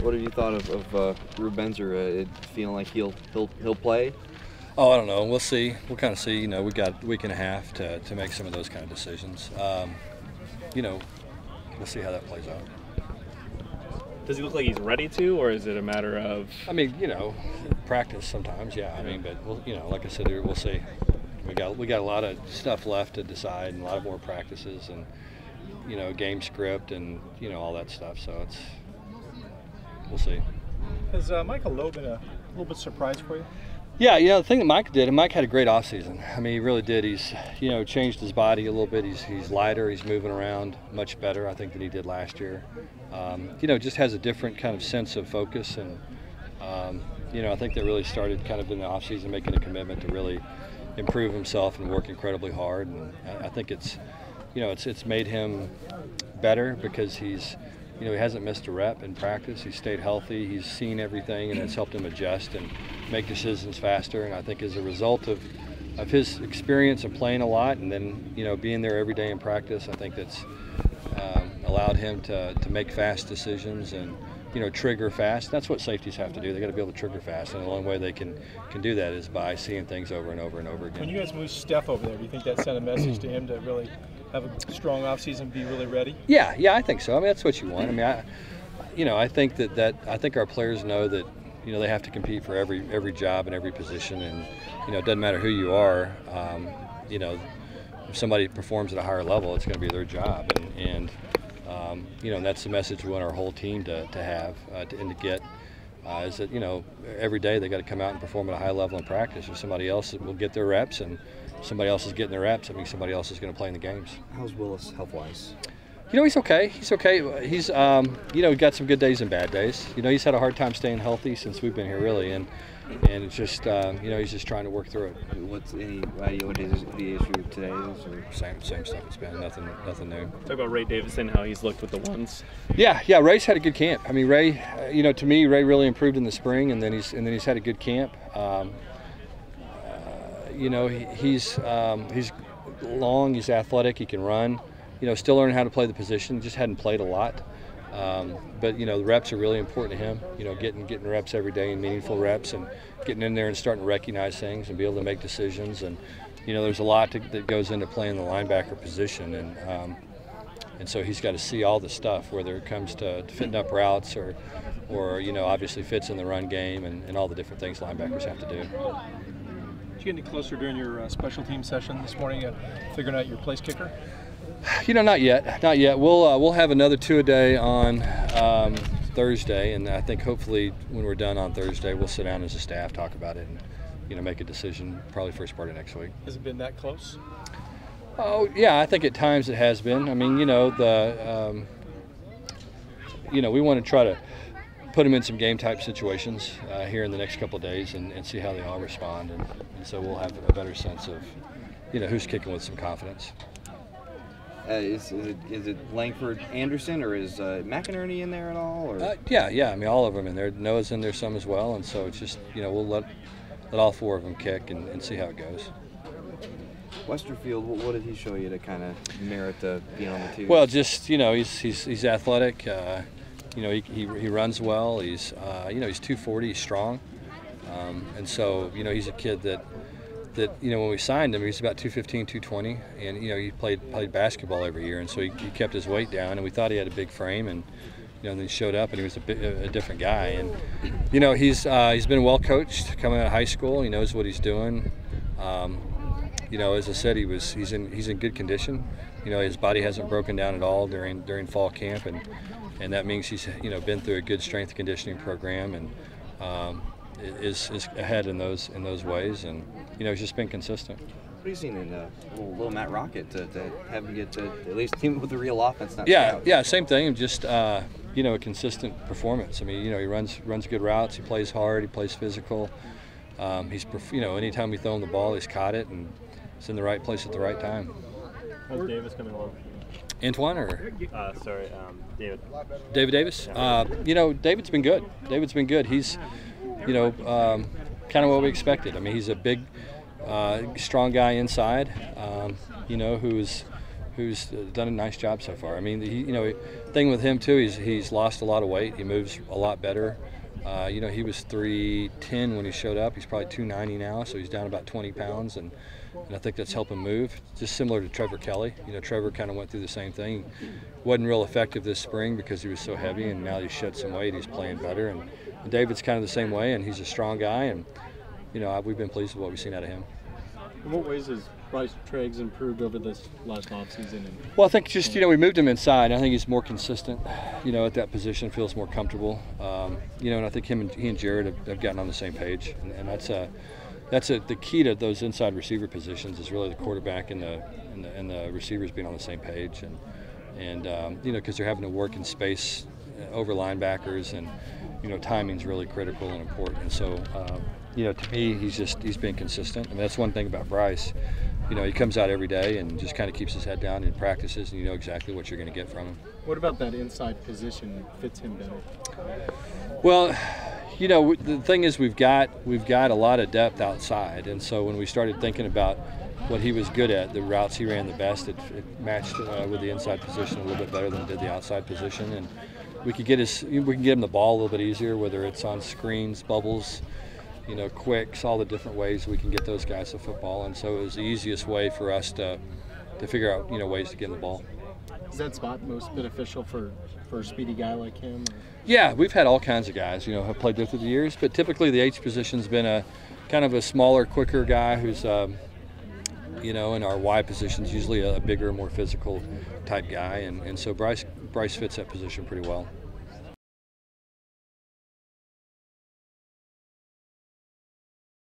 What have you thought of Rube Benzer? Feeling like he'll play? Oh, I don't know. We'll see. We'll kind of see. You know, we got a week and a half to make some of those kind of decisions. You know, we'll see how that plays out. Does he look like he's ready to, or is it a matter of? I mean, you know, practice sometimes, yeah. I mean, but we'll, you know, like I said, we'll see. We got a lot of stuff left to decide, and a lot of more practices, and you know, game script, and you know, all that stuff. So we'll see. Has Michael Lowe been a little bit surprised for you? Yeah, you know, the thing that Mike did, and Mike had a great offseason. I mean, he really did. He's, you know, changed his body a little bit. He's lighter. He's moving around much better, I think, than he did last year. You know, just has a different kind of sense of focus, and you know, I think that really started kind of in the offseason, making a commitment to really improve himself and work incredibly hard. And I think it's, you know, it's made him better because he's, you know, he hasn't missed a rep in practice. He's stayed healthy. He's seen everything, and it's helped him adjust and make decisions faster. And I think as a result of his experience of playing a lot, and then, you know, being there every day in practice, I think that's allowed him to make fast decisions and, you know, trigger fast. That's what safeties have to do. They got to be able to trigger fast, and the only way they can do that is by seeing things over and over and over again. When you guys moved Steph over there, do you think that sent a message to him to really have a strong offseason, be really ready? Yeah, I think so. I mean, that's what you want. I mean, you know, I think I think our players know that, you know, they have to compete for every job and every position, and you know, it doesn't matter who you are. You know, if somebody performs at a higher level, it's going to be their job, and you know, and that's the message we want our whole team to have and to get. Is that, you know, every day they got to come out and perform at a high level in practice. If somebody else will get their reps, and somebody else is getting their reps, I mean, somebody else is going to play in the games. How's Willis health-wise? You know, he's okay. He's okay. He's, you know, got some good days and bad days. You know, he's had a hard time staying healthy since we've been here, really, and it's just, you know, he's just trying to work through it. What's any idea what is the issue today? Same stuff. It's been nothing new. Talk about Ray Davison, how he's looked with the ones. Yeah. Ray's had a good camp. I mean, Ray, you know, to me, Ray really improved in the spring, and then he's had a good camp. You know, he's long. He's athletic. He can run. You know, still learning how to play the position. Just hadn't played a lot. But, you know, the reps are really important to him. You know, getting reps every day and meaningful reps, and getting in there and starting to recognize things and be able to make decisions. And, you know, there's a lot that goes into playing the linebacker position. And so he's got to see all the stuff, whether it comes to fitting up routes or you know, obviously fits in the run game and all the different things linebackers have to do. Did you get any closer during your special team session this morning figuring out your place kicker? You know, not yet. We'll have another two-a-day on Thursday, and I think hopefully when we're done on Thursday, we'll sit down as a staff, talk about it, and, you know, make a decision probably first part of next week. Has it been that close? Oh yeah, I think at times it has been. I mean, you know, you know, we want to try to put them in some game type situations here in the next couple of days and see how they all respond, and so we'll have a better sense of, you know, who's kicking with some confidence. Is it Langford Anderson, or is McInerney in there at all? Or? Yeah. I mean, all of them in there. Noah's in there some as well, and so it's just, you know, we'll let all four of them kick and see how it goes. Westerfield, what did he show you to kind of merit being on the team? Well, just, you know, he's athletic. You know, he runs well. He's you know, he's 240. He's strong, and so, you know, he's a kid that you know, when we signed him, he was about 215, 220, and you know, he played basketball every year, and so he kept his weight down, and we thought he had a big frame, and you know, and then he showed up and he was a different guy, and you know, he's been well coached coming out of high school. He knows what he's doing. You know, as I said, he's in good condition. You know, his body hasn't broken down at all during fall camp, and that means he's, you know, been through a good strength conditioning program, and is ahead in those ways, and you know, he's just been consistent. What have you seen in little Matt Rocket to have him get to at least team with the real offense? Yeah, same thing. Just you know, a consistent performance. I mean, you know, he runs good routes. He plays hard. He plays physical. You know, anytime we throw him the ball, he's caught it, and it's in the right place at the right time. How's Davis coming along? Antoine or? David. David Davis. Yeah. You know, David's been good. He's, you know, kind of what we expected. I mean, he's a big, strong guy inside. You know, who's who's done a nice job so far. I mean, thing with him too, he's lost a lot of weight. He moves a lot better. He was 310 when he showed up. He's probably 290 now, so he's down about 20 pounds, and I think that's helping move. Just similar to Trevor Kelly. Trevor kind of went through the same thing. Wasn't real effective this spring because he was so heavy, and now he's shed some weight. He's playing better, and David's kind of the same way, and he's a strong guy, and we've been pleased with what we've seen out of him. In what ways has Bryce Triggs improved over this last offseason? Well, I think just, we moved him inside. I think he's more consistent, at that position, feels more comfortable. And I think he and Jared have gotten on the same page. And that's the key to those inside receiver positions is really the quarterback and the receivers being on the same page. And because they're having to work in space over linebackers, and, timing's really critical and important. And so, to me, he's been consistent. I mean, that's one thing about Bryce. He comes out every day and just kind of keeps his head down in practices, and you know exactly what you're going to get from him. What about that inside position fits him better? Well, the thing is we've got a lot of depth outside, and so when we started thinking about what he was good at, the routes he ran the best, it matched with the inside position a little bit better than it did the outside position, and we can get him the ball a little bit easier, whether it's on screens, bubbles, quicks, all the different ways we can get those guys to football. And so it was the easiest way for us to figure out, ways to get in the ball. Is that spot most beneficial for a speedy guy like him? Yeah, we've had all kinds of guys, have played there through the years, but typically the H position's been a kind of a smaller, quicker guy who's, and our Y position's usually a bigger, more physical type guy. And so Bryce fits that position pretty well.